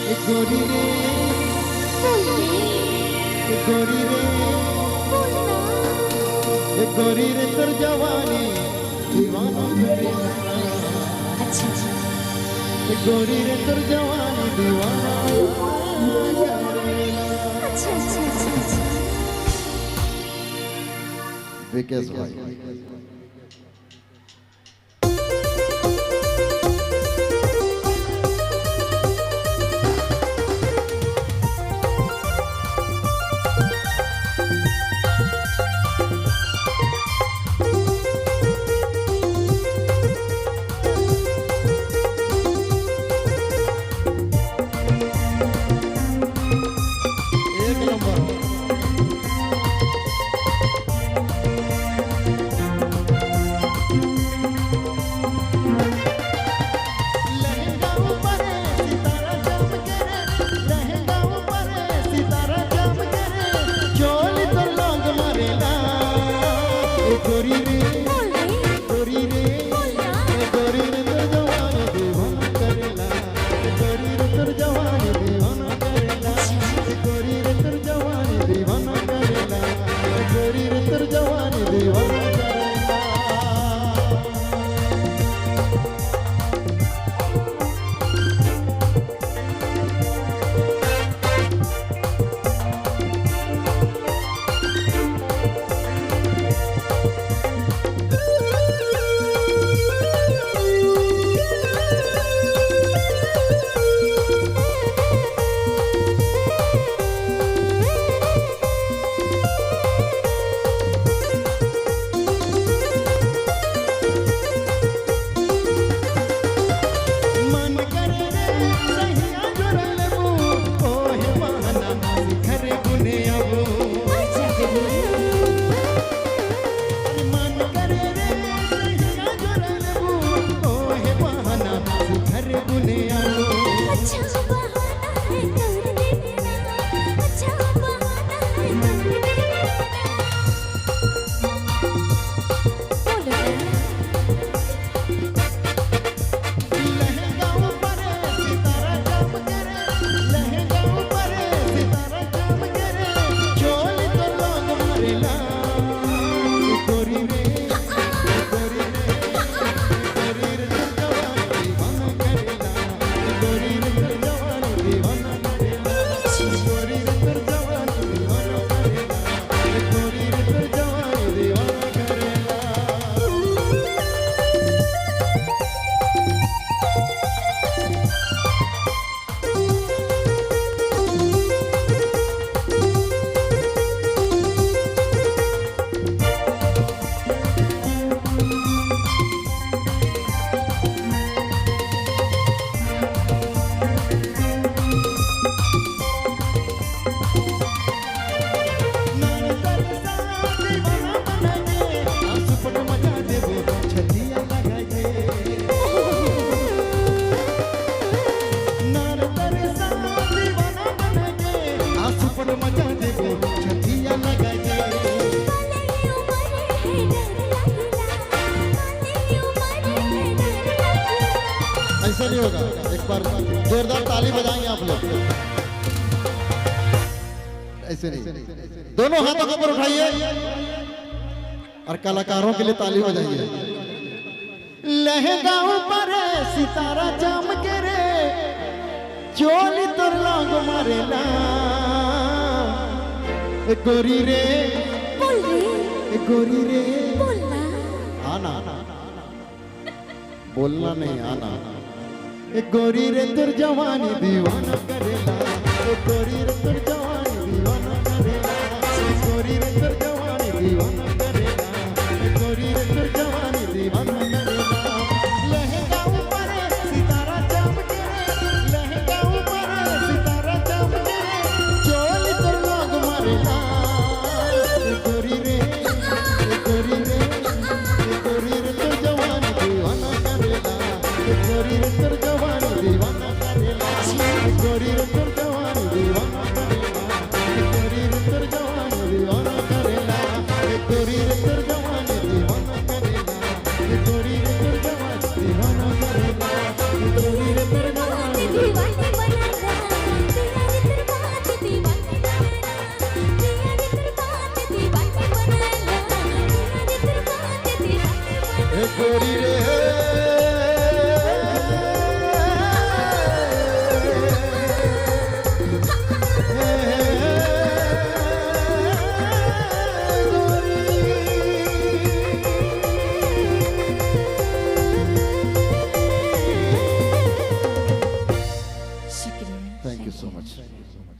गोरी रे गोरी रे गोरी रे तर जवानी दीवाना करेला। अच्छा गोरी रे तर जवानी दीवाना करेला। अच्छा अच्छा अच्छा विकेश भाई ऐसा नहीं होगा। एक बार जोरदार ताली बजाएंगे आप लोग। ऐसे नहीं, दोनों हाथों को ऊपर उठाइए और कलाकारों के लिए ताली बजाइए। लहंगा ऊपर सितारा चमके रे, चोली तोर लाग मारेला। गोरी रे बोल रे गोरी रे बोलना आना बोलना नहीं आना। गोरी रे तुर जवानी दीवाना करेला। गोरी रे तुर जवानी दीवाना करेला। गोरी रे तुर जवानी दीवाना करेला। गोरी रे तुर जवानी दीवाना करेला। लहंगा ऊपर सितारा चमके रे, लहंगा ऊपर सितारा चमके रे, चोली तुर लाग मारेला। गोरी रे गोरी रे गोरी रे तुर जवानी दीवाना करेला। गोरी रे तुर जवानी दीवाना करेला। गोरी रे तुर जवानी दीवाना करेला। गोरी रे तुर जवानी दीवाना करेला। गोरी रे तुर जवानी दीवाना करेला। गोरी रे तुर जवानी दीवाना करेला। गोरी रे तुर जवानी दीवानी बनाना गोरी रे